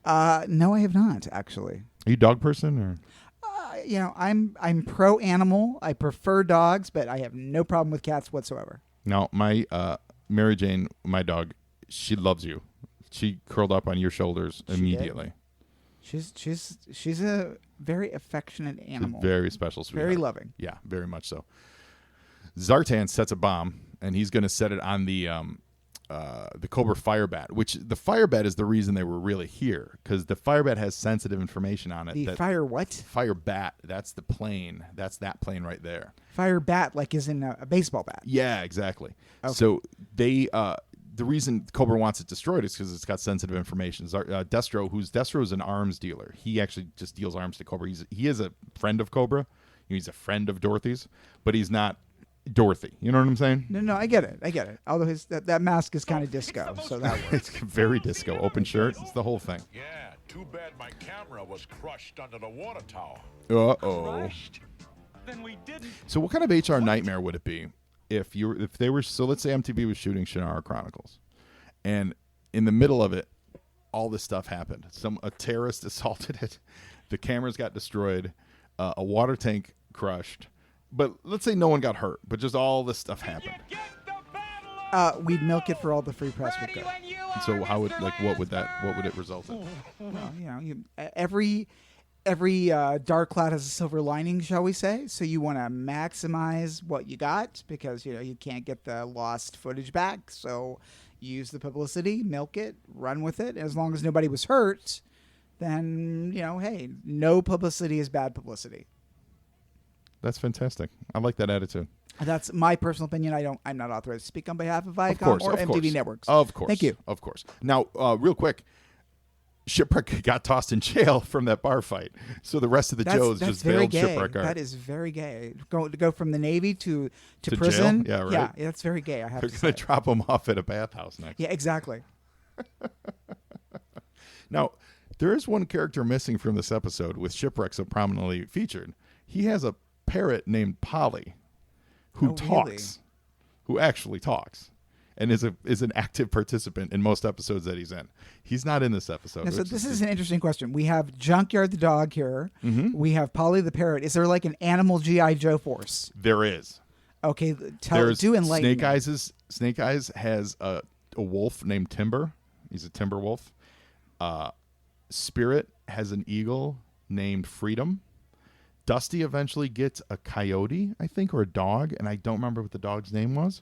[SPEAKER 4] No, I have not, actually.
[SPEAKER 3] Are you a dog person or?
[SPEAKER 4] I'm pro animal. I prefer dogs, but I have no problem with cats whatsoever.
[SPEAKER 3] No, my Mary Jane, my dog, she loves you. She curled up on your shoulders immediately.
[SPEAKER 4] She's a very affectionate animal.
[SPEAKER 3] She's a very special sweetheart.
[SPEAKER 4] Very loving.
[SPEAKER 3] Yeah, very much so. Zartan sets a bomb, and he's going to set it on the Cobra Firebat, which the Firebat is the reason they were really here, because the Firebat has sensitive information on it.
[SPEAKER 4] The fire what?
[SPEAKER 3] Firebat, that's the plane. That's that plane right there.
[SPEAKER 4] Fire bat, like is in a baseball bat.
[SPEAKER 3] Yeah, exactly.
[SPEAKER 4] Okay.
[SPEAKER 3] So they, the reason Cobra wants it destroyed is because it's got sensitive information. Destro is an arms dealer. He actually just deals arms to Cobra. He is a friend of Cobra. He's a friend of Dorothy's, but he's not Dorothy. You know what I'm saying?
[SPEAKER 4] No, I get it. Although that mask is kind of disco, so that works.
[SPEAKER 3] It's very disco. Open shirt. It's the whole thing.
[SPEAKER 9] Yeah, too bad my camera was crushed under the water tower.
[SPEAKER 3] Uh-oh.
[SPEAKER 5] Then we didn't.
[SPEAKER 3] So what kind of HR nightmare would it be if they were, so let's say MTV was shooting Shannara Chronicles, and in the middle of it, all this stuff happened. A terrorist assaulted it, the cameras got destroyed, a water tank crushed, but let's say no one got hurt, but just all this stuff happened.
[SPEAKER 4] We'd milk it for all the free press we could.
[SPEAKER 3] So how would what would it result in?
[SPEAKER 4] Well, every dark cloud has a silver lining, shall we say? So you want to maximize what you got because you can't get the lost footage back. So use the publicity, milk it, run with it. As long as nobody was hurt, then hey, no publicity is bad publicity.
[SPEAKER 3] That's fantastic. I like that attitude.
[SPEAKER 4] That's my personal opinion. I'm not authorized to speak on behalf of Viacom or
[SPEAKER 3] of
[SPEAKER 4] MTV
[SPEAKER 3] course.
[SPEAKER 4] Networks.
[SPEAKER 3] Of course.
[SPEAKER 4] Thank you.
[SPEAKER 3] Of course. Now, real quick, Shipwreck got tossed in jail from that bar fight. So the rest of the Joes
[SPEAKER 4] that's
[SPEAKER 3] just
[SPEAKER 4] very
[SPEAKER 3] bailed
[SPEAKER 4] gay.
[SPEAKER 3] Shipwreck out.
[SPEAKER 4] That is very gay. To go from the Navy to
[SPEAKER 3] To
[SPEAKER 4] prison.
[SPEAKER 3] jail? Yeah, right.
[SPEAKER 4] Yeah, that's very gay. I have
[SPEAKER 3] They're
[SPEAKER 4] to
[SPEAKER 3] going
[SPEAKER 4] say.
[SPEAKER 3] to drop him off at a bathhouse next.
[SPEAKER 4] Yeah, exactly.
[SPEAKER 3] Now, there is one character missing from this episode with Shipwreck so prominently featured. He has a parrot named Polly who talks,
[SPEAKER 4] really?
[SPEAKER 3] who actually talks, and is an active participant in most episodes that he's in. He's not in this episode.
[SPEAKER 4] Now, so this is an interesting question. We have Junkyard the dog here.
[SPEAKER 3] Mm-hmm.
[SPEAKER 4] We have Polly the parrot. Is there like an animal G.I. Joe force?
[SPEAKER 3] There is.
[SPEAKER 4] Okay,
[SPEAKER 3] There's
[SPEAKER 4] do enlighten me.
[SPEAKER 3] Snake Eyes has a wolf named Timber. He's a timber wolf. Spirit has an eagle named Freedom. Dusty eventually gets a coyote, I think, or a dog, and I don't remember what the dog's name was.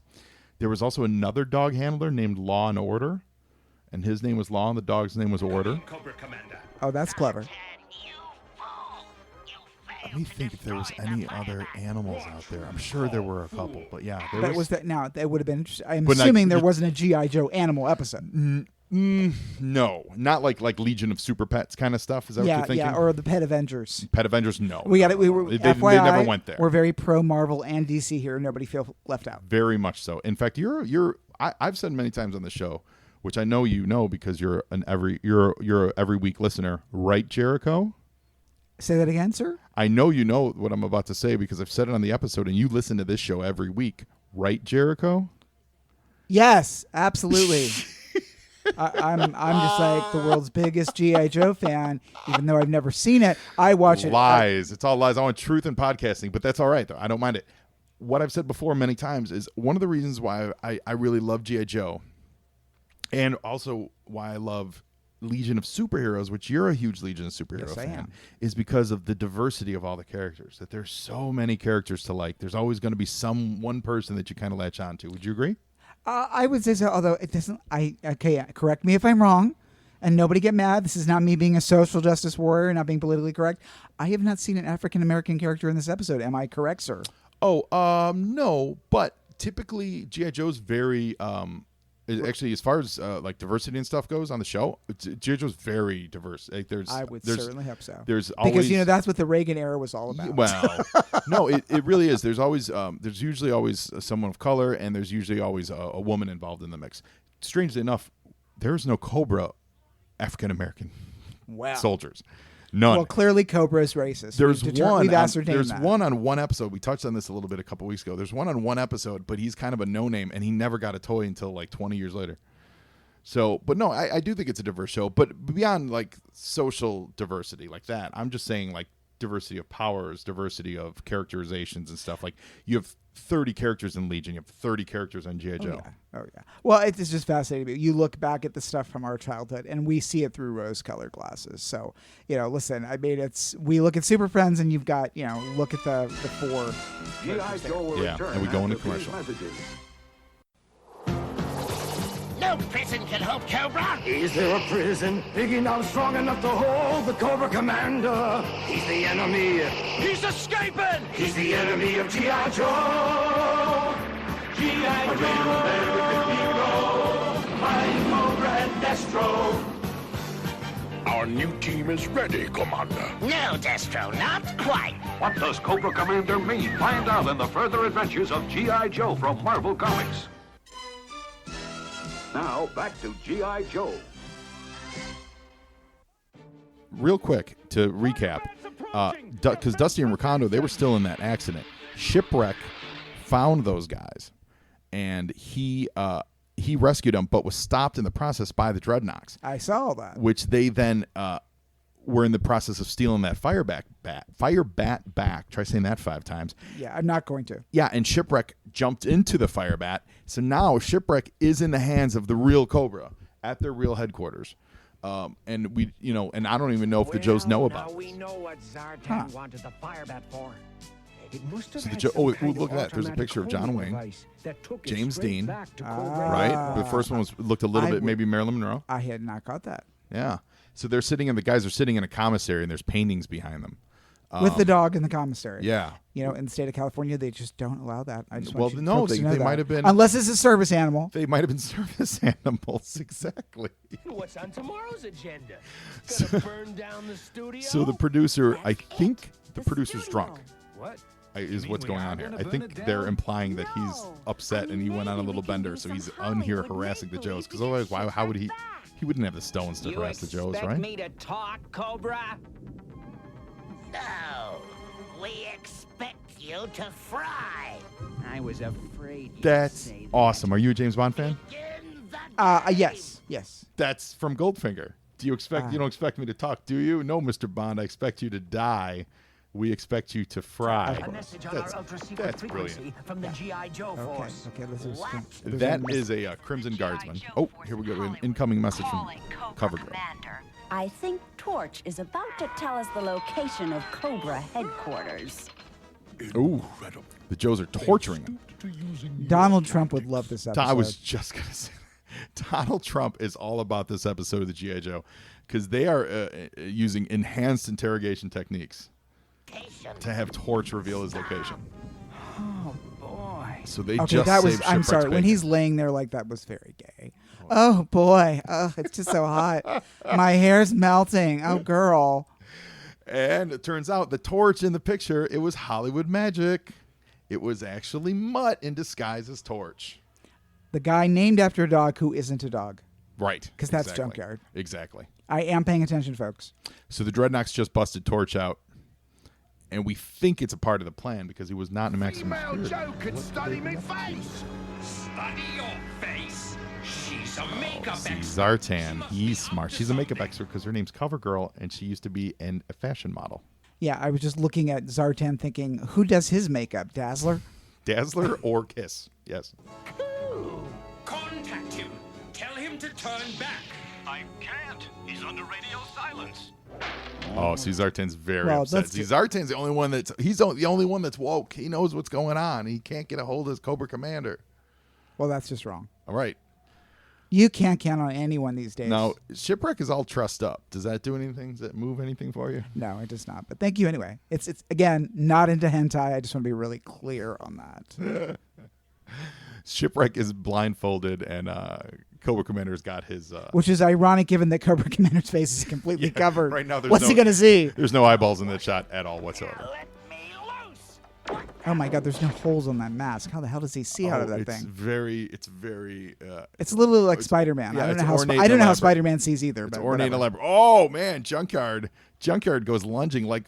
[SPEAKER 3] There was also another dog handler named Law and Order, and his name was Law, and the dog's name was Order.
[SPEAKER 5] Cobra Commander.
[SPEAKER 4] Oh, that's clever.
[SPEAKER 3] Let me think if there was any other animals out there. I'm sure there were a couple, but yeah, there
[SPEAKER 4] That was that. Now that would have been interesting. I'm
[SPEAKER 3] But
[SPEAKER 4] assuming
[SPEAKER 3] like-
[SPEAKER 4] there wasn't a G.I. Joe animal episode.
[SPEAKER 3] No, not like Legion of Super Pets kind of stuff. Is that what you're thinking?
[SPEAKER 4] or the Pet Avengers.
[SPEAKER 3] Pet Avengers? No.
[SPEAKER 4] We got it.
[SPEAKER 3] no,
[SPEAKER 4] We
[SPEAKER 3] no,
[SPEAKER 4] were
[SPEAKER 3] no. They
[SPEAKER 4] FYI,
[SPEAKER 3] never went there.
[SPEAKER 4] We're very pro Marvel and DC here. Nobody feel left out.
[SPEAKER 3] Very much so. In fact, I've said many times on the show, which I know you know because you're a every week listener, right, Jericho?
[SPEAKER 4] Say that again, sir.
[SPEAKER 3] I know you know what I'm about to say because I've said it on the episode, and you listen to this show every week, right, Jericho?
[SPEAKER 4] Yes, absolutely. I'm just like the world's biggest G.I. Joe fan, even though I've never seen it. I watch it.
[SPEAKER 3] Lies. It's all lies. I want truth in podcasting, but that's all right, though. I don't mind it. What I've said before many times is one of the reasons why I really love G.I. Joe, and also why I love Legion of Superheroes, which you're a huge Legion of Superhero
[SPEAKER 4] Yes, I
[SPEAKER 3] fan,
[SPEAKER 4] am.
[SPEAKER 3] is because of the diversity of all the characters. That there's so many characters to like. There's always going to be one person that you kind of latch on to. Would you agree?
[SPEAKER 4] I would say so, although it doesn't. Correct me if I'm wrong, and nobody get mad. This is not me being a social justice warrior, not being politically correct. I have not seen an African American character in this episode. Am I correct, sir?
[SPEAKER 3] Oh, no, but typically G.I. Joe's very actually, as far as like diversity and stuff goes on the show, G.I. Joe's very diverse. Like,
[SPEAKER 4] I would
[SPEAKER 3] there's-
[SPEAKER 4] certainly hope so.
[SPEAKER 3] There's always
[SPEAKER 4] Because that's what the Reagan era was all about.
[SPEAKER 3] Well, no, it really is. There's always there's usually always someone of color, and there's usually always a woman involved in the mix. Strangely enough, there's no Cobra African American
[SPEAKER 4] Wow.
[SPEAKER 3] soldiers. None.
[SPEAKER 4] Well, clearly Cobra is racist.
[SPEAKER 3] There's one.
[SPEAKER 4] We've ascertained
[SPEAKER 3] There's
[SPEAKER 4] that.
[SPEAKER 3] one on one episode. We touched on this a little bit a couple weeks ago. There's one on one episode, but he's kind of a no name, and he never got a toy until like 20 years later. So, but no, I do think it's a diverse show. But beyond like social diversity like that, I'm just saying like diversity of powers, diversity of characterizations and stuff. Like you have 30 characters in Legion, you have 30 characters on G.I. Joe.
[SPEAKER 4] Oh yeah. Well, it's just fascinating. You look back at the stuff from our childhood, and we see it through rose-colored glasses. So, listen. I mean, we look at Super Friends, and you've got, look at the four.
[SPEAKER 8] G.I. Joe will
[SPEAKER 3] Yeah,
[SPEAKER 8] return
[SPEAKER 3] and we go into
[SPEAKER 8] after these
[SPEAKER 3] commercial.
[SPEAKER 8] messages.
[SPEAKER 10] No prison can hold Cobra.
[SPEAKER 6] Is there a prison big enough, strong enough to hold the Cobra Commander? He's the enemy.
[SPEAKER 5] He's escaping!
[SPEAKER 6] He's the enemy of G.I. Joe. G.I. Joe. American hero. Mighty Cobra and Destro.
[SPEAKER 9] Our new team is ready, Commander.
[SPEAKER 10] No, Destro, not quite.
[SPEAKER 8] What does Cobra Commander mean? Find out in the further adventures of G.I. Joe from Marvel Comics. Now, back to G.I. Joe.
[SPEAKER 3] Real quick to recap, because Dusty and Ricondo, they were still in that accident. Shipwreck found those guys, and he rescued them, but was stopped in the process by the Dreadnoks,
[SPEAKER 4] I saw that.
[SPEAKER 3] which they then were in the process of stealing that Firebat back. Try saying that 5 times.
[SPEAKER 4] Yeah, I'm not going to.
[SPEAKER 3] Yeah, and Shipwreck jumped into the Firebat. So now Shipwreck is in the hands of the real Cobra at their real headquarters. And we, and I don't even know if the Joes know about
[SPEAKER 10] Now we
[SPEAKER 3] this.
[SPEAKER 10] know what Zartan wanted the fire bat for. It must have
[SPEAKER 3] So the
[SPEAKER 10] had
[SPEAKER 3] Jo-
[SPEAKER 10] some
[SPEAKER 3] oh,
[SPEAKER 10] kind
[SPEAKER 3] look
[SPEAKER 10] of
[SPEAKER 3] at that. There's a
[SPEAKER 10] automatic
[SPEAKER 3] picture of John
[SPEAKER 10] homing
[SPEAKER 3] Wayne,
[SPEAKER 10] device that took it
[SPEAKER 3] James
[SPEAKER 10] straight
[SPEAKER 3] Dean,
[SPEAKER 10] back to Cobra.
[SPEAKER 3] right? The first one looked a little
[SPEAKER 4] I
[SPEAKER 3] bit
[SPEAKER 4] would-
[SPEAKER 3] maybe Marilyn Monroe.
[SPEAKER 4] I had not got that.
[SPEAKER 3] Yeah. So the guys are sitting in a commissary and there's paintings behind them.
[SPEAKER 4] With the dog in the commissary.
[SPEAKER 3] Yeah.
[SPEAKER 4] In the state of California, they just don't allow that. I just want
[SPEAKER 3] Well,
[SPEAKER 4] you
[SPEAKER 3] no,
[SPEAKER 4] folks to know
[SPEAKER 3] they
[SPEAKER 4] that.
[SPEAKER 3] might have been-
[SPEAKER 4] Unless it's a service animal.
[SPEAKER 3] They might have been service animals, exactly.
[SPEAKER 10] What's on tomorrow's agenda? Gonna burn down the studio?
[SPEAKER 3] So the producer, I think the producer's drunk.
[SPEAKER 10] What?
[SPEAKER 3] Is
[SPEAKER 9] mean
[SPEAKER 3] what's
[SPEAKER 9] we
[SPEAKER 3] going
[SPEAKER 9] are
[SPEAKER 3] on here.
[SPEAKER 9] gonna
[SPEAKER 3] I
[SPEAKER 9] burn
[SPEAKER 3] think
[SPEAKER 9] it
[SPEAKER 3] they're
[SPEAKER 9] down?
[SPEAKER 3] implying that he's upset and he went on a little bender, so he's on here harassing the Joes. Because otherwise, how would he? He wouldn't have the stones to harass the Joes,
[SPEAKER 10] expect
[SPEAKER 3] right?
[SPEAKER 10] me to talk, Cobra?
[SPEAKER 7] No, we expect you to fry.
[SPEAKER 10] I was afraid you'd
[SPEAKER 3] That's
[SPEAKER 10] say that.
[SPEAKER 3] awesome. Are you a James Bond fan?
[SPEAKER 4] Yes.
[SPEAKER 3] That's from Goldfinger. Do you expect? You don't expect me to talk, do you? No, Mr. Bond. I expect you to die. We expect you to fry.
[SPEAKER 10] A message on our ultra-secret
[SPEAKER 3] That's
[SPEAKER 10] frequency
[SPEAKER 3] brilliant.
[SPEAKER 10] from the G.I. Joe force.
[SPEAKER 4] Okay, let's just.
[SPEAKER 10] What?
[SPEAKER 3] That is a Crimson Guardsman. Oh, here we go. An incoming message from Cover Girl.
[SPEAKER 7] I think Torch is about to tell us the location of Cobra headquarters.
[SPEAKER 3] Ooh, the Joes are torturing him.
[SPEAKER 4] Donald Trump would love this episode.
[SPEAKER 3] I was just gonna say, Donald Trump is all about this episode of the G.I. Joe because they are using enhanced interrogation techniques to have Torch reveal his location.
[SPEAKER 10] Oh, boy.
[SPEAKER 3] So they
[SPEAKER 4] Okay,
[SPEAKER 3] just
[SPEAKER 4] that was.
[SPEAKER 3] saved
[SPEAKER 4] I'm
[SPEAKER 3] Shipwreck's
[SPEAKER 4] sorry. When
[SPEAKER 3] bacon.
[SPEAKER 4] he's laying there like that was very gay. Oh boy. Oh, it's just so hot. My hair's melting. Oh girl.
[SPEAKER 3] And it turns out the Torch in the picture, it was Hollywood magic. It was actually Mutt in disguise as Torch.
[SPEAKER 4] The guy named after a dog who isn't a dog.
[SPEAKER 3] Right.
[SPEAKER 4] 'Cause that's
[SPEAKER 3] exactly.
[SPEAKER 4] Junkyard.
[SPEAKER 3] Exactly.
[SPEAKER 4] I am paying attention, folks.
[SPEAKER 3] So the Dreadnoks just busted Torch out. And we think it's a part of the plan because he was not in maximum
[SPEAKER 9] Female
[SPEAKER 3] security.
[SPEAKER 9] Joe could study me face. Study your face? She's a makeup
[SPEAKER 3] See, Zartan, he's smart. She's a makeup expert because her name's Cover Girl, and she used to be a fashion model.
[SPEAKER 4] Yeah, I was just looking at Zartan thinking, who does his makeup? Dazzler?
[SPEAKER 3] Dazzler or Kiss? Yes.
[SPEAKER 5] Contact him. Tell him to turn back. I can't. He's under radio silence.
[SPEAKER 3] Oh, see, Zartan's very
[SPEAKER 4] Well,
[SPEAKER 3] upset.
[SPEAKER 4] that's
[SPEAKER 3] See, Zartan's the only one the only one that's woke. He knows what's going on. He can't get a hold of his Cobra Commander.
[SPEAKER 4] Well, that's just wrong.
[SPEAKER 3] All right.
[SPEAKER 4] You can't count on anyone these days.
[SPEAKER 3] Now, Shipwreck is all trussed up. Does that do anything? Does that move anything for you?
[SPEAKER 4] No, it does not. But thank you anyway. It's again not into hentai. I just want to be really clear on that.
[SPEAKER 3] Shipwreck is blindfolded, and Cobra Commander's got his.
[SPEAKER 4] Which is ironic given that Cobra Commander's face is completely covered.
[SPEAKER 3] Right now, there's
[SPEAKER 4] what's
[SPEAKER 3] no,
[SPEAKER 4] he gonna see?
[SPEAKER 3] There's no eyeballs in that shot at all whatsoever.
[SPEAKER 4] Oh my God! There's no holes on that mask. How the hell does he see out of that
[SPEAKER 3] it's
[SPEAKER 4] thing?
[SPEAKER 3] It's very.
[SPEAKER 4] It's a little like Spider-Man.
[SPEAKER 3] yeah,
[SPEAKER 4] I don't
[SPEAKER 3] it's
[SPEAKER 4] know how
[SPEAKER 3] ornate
[SPEAKER 4] I don't know how
[SPEAKER 3] elaborate.
[SPEAKER 4] Spider-Man sees either.
[SPEAKER 3] It's
[SPEAKER 4] but
[SPEAKER 3] ornate and
[SPEAKER 4] whatever.
[SPEAKER 3] elaborate. Oh man, Junkyard goes lunging like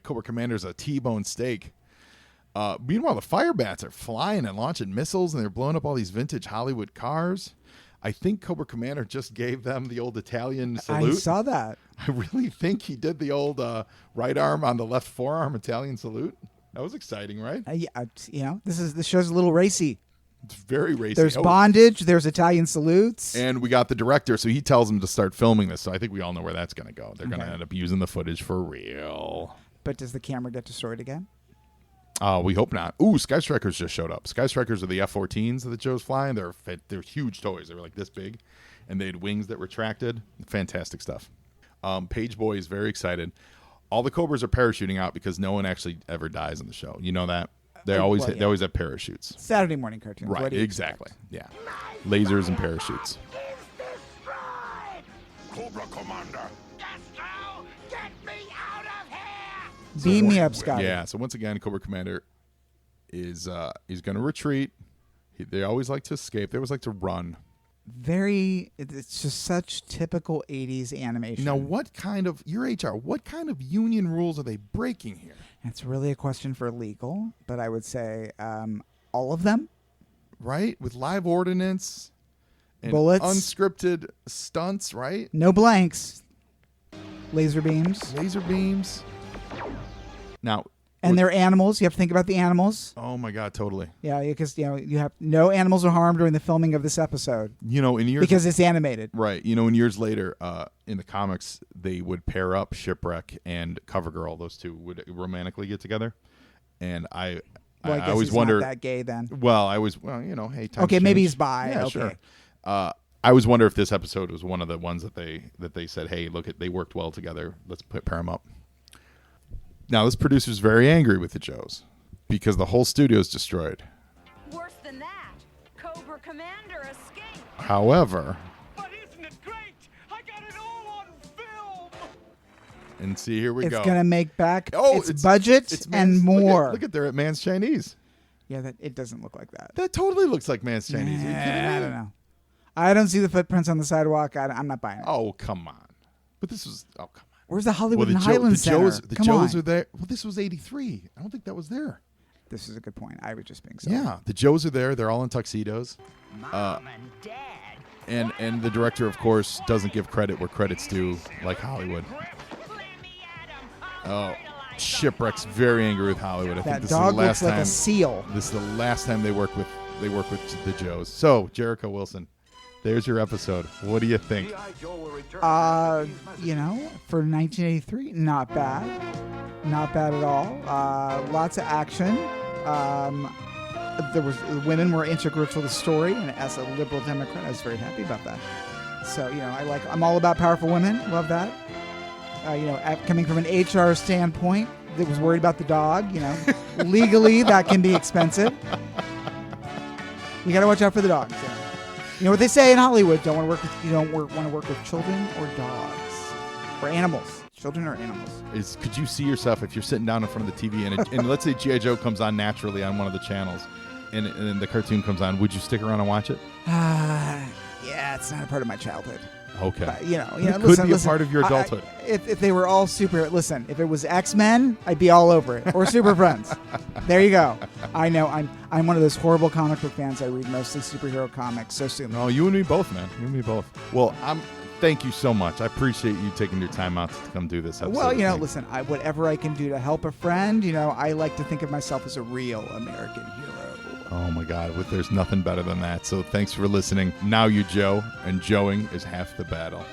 [SPEAKER 3] Cobra Commander's a T-bone steak. Meanwhile, the fire bats are flying and launching missiles, and they're blowing up all these vintage Hollywood cars. I think Cobra Commander just gave them the old Italian salute.
[SPEAKER 4] I saw that.
[SPEAKER 3] I really think he did the old right arm on the left forearm Italian salute. That was exciting, right?
[SPEAKER 4] Yeah, this show's a little racy.
[SPEAKER 3] It's very racy.
[SPEAKER 4] There's
[SPEAKER 3] Oh,
[SPEAKER 4] bondage. There's Italian salutes.
[SPEAKER 3] and we got the director, so he tells them to start filming this. So I think we all know where that's going to go. They're going to
[SPEAKER 4] Okay.
[SPEAKER 3] end up using the footage for real.
[SPEAKER 4] But does the camera get destroyed again?
[SPEAKER 3] We hope not. Ooh, Sky Strikers just showed up. Sky Strikers are the F-14s that Joe's flying. They're huge toys. They were like this big, and they had wings that retracted. Fantastic stuff. Page Boy is very excited. All the Cobras are parachuting out because no one actually ever dies in the show. You know that? They always
[SPEAKER 4] well,
[SPEAKER 3] they always have parachutes.
[SPEAKER 4] Saturday morning cartoons.
[SPEAKER 3] Right,
[SPEAKER 4] What do you
[SPEAKER 3] exactly. Yeah. Lasers and parachutes.
[SPEAKER 9] Cobra Commander.
[SPEAKER 10] Destro, get me out of here!
[SPEAKER 4] expect? Beam me up, Scotty.
[SPEAKER 3] Yeah, so once again, Cobra Commander is he's going to retreat. They always like to escape. They always like to run.
[SPEAKER 4] It's just such typical 80s animation.
[SPEAKER 3] Now, what kind of union rules are they breaking here?
[SPEAKER 4] It's really a question for legal, but I would say all of them.
[SPEAKER 3] Right? With live ordnance and
[SPEAKER 4] Bullets.
[SPEAKER 3] unscripted stunts, right?
[SPEAKER 4] No blanks. Laser beams.
[SPEAKER 3] Laser beams. Now,
[SPEAKER 4] And they're animals. You have to think about the animals.
[SPEAKER 3] Oh my God, totally.
[SPEAKER 4] Yeah, because you have no animals are harmed during the filming of this episode.
[SPEAKER 3] In years
[SPEAKER 4] because it's animated.
[SPEAKER 3] Right. In years later, in the comics, they would pair up Shipwreck and CoverGirl. Those two would romantically get together, and I
[SPEAKER 4] guess
[SPEAKER 3] always
[SPEAKER 4] he's
[SPEAKER 3] wonder
[SPEAKER 4] not that gay then.
[SPEAKER 3] Well, hey, times
[SPEAKER 4] okay, maybe
[SPEAKER 3] change.
[SPEAKER 4] he's bi.
[SPEAKER 3] Yeah,
[SPEAKER 4] okay.
[SPEAKER 3] sure. I always wonder if this episode was one of the ones that they said, hey, look, they worked well together. Let's pair them up. Now, this producer's very angry with the Joes because the whole studio is destroyed.
[SPEAKER 7] Worse than that, Cobra Commander escaped.
[SPEAKER 3] However,
[SPEAKER 10] But isn't it great? I got it all on film.
[SPEAKER 3] and see, here we
[SPEAKER 4] It's
[SPEAKER 3] go.
[SPEAKER 4] going to make back its
[SPEAKER 3] it's
[SPEAKER 4] budget and
[SPEAKER 3] Man's-
[SPEAKER 4] more.
[SPEAKER 3] Look at there at Man's Chinese.
[SPEAKER 4] Yeah, it doesn't look like that.
[SPEAKER 3] That totally looks like Man's Chinese. Are you kidding me?
[SPEAKER 4] I don't know. I don't see the footprints on the sidewalk. I'm not buying it.
[SPEAKER 3] Oh, come on. But this was, come on.
[SPEAKER 4] Where's the Hollywood
[SPEAKER 3] Well,
[SPEAKER 4] and Highland Center?
[SPEAKER 3] The
[SPEAKER 4] Come
[SPEAKER 3] Joes
[SPEAKER 4] on.
[SPEAKER 3] are there. Well, this was 83. I don't think that was there.
[SPEAKER 4] This is a good point. I was just being silly.
[SPEAKER 3] Yeah, the Joes are there. They're all in tuxedos.
[SPEAKER 9] Mom and Dad.
[SPEAKER 3] And the director, of course, doesn't give credit where credit's due, like Hollywood. Oh, Shipwreck's very angry with Hollywood. I think
[SPEAKER 4] That
[SPEAKER 3] this is the
[SPEAKER 4] dog
[SPEAKER 3] last
[SPEAKER 4] looks like
[SPEAKER 3] time.
[SPEAKER 4] a seal.
[SPEAKER 3] This is the last time they work with the Joes. So, Jericho Wilson, there's your episode. What do you think?
[SPEAKER 4] For 1983, not bad. Not bad at all. Lots of action. Women were integral to the story, and as a liberal Democrat, I was very happy about that. So, I'm all about powerful women. Love that. Coming from an HR standpoint, that was worried about the dog. Legally that can be expensive. You got to watch out for the dogs. You know what they say in Hollywood? You don't want to work with children or dogs or animals. Children or animals.
[SPEAKER 3] Could you see yourself if you're sitting down in front of the TV and let's say G.I. Joe comes on naturally on one of the channels and the cartoon comes on, would you stick around and watch it?
[SPEAKER 4] Yeah, it's not a part of my childhood.
[SPEAKER 3] Okay.
[SPEAKER 4] But,
[SPEAKER 3] it could be a part of your adulthood.
[SPEAKER 4] If they were all listen, if it was X-Men, I'd be all over it. Or Super Friends. There you go. I know. I'm one of those horrible comic book fans. I read mostly superhero comics. So soon.
[SPEAKER 3] No, you and me both, man. You and me both. Well, thank you so much. I appreciate you taking your time out to come do this episode.
[SPEAKER 4] Well, listen, whatever I can do to help a friend, I like to think of myself as a real American hero.
[SPEAKER 3] Oh my God, there's nothing better than that. So thanks for listening. Now you Joe, and Joeing is half the battle.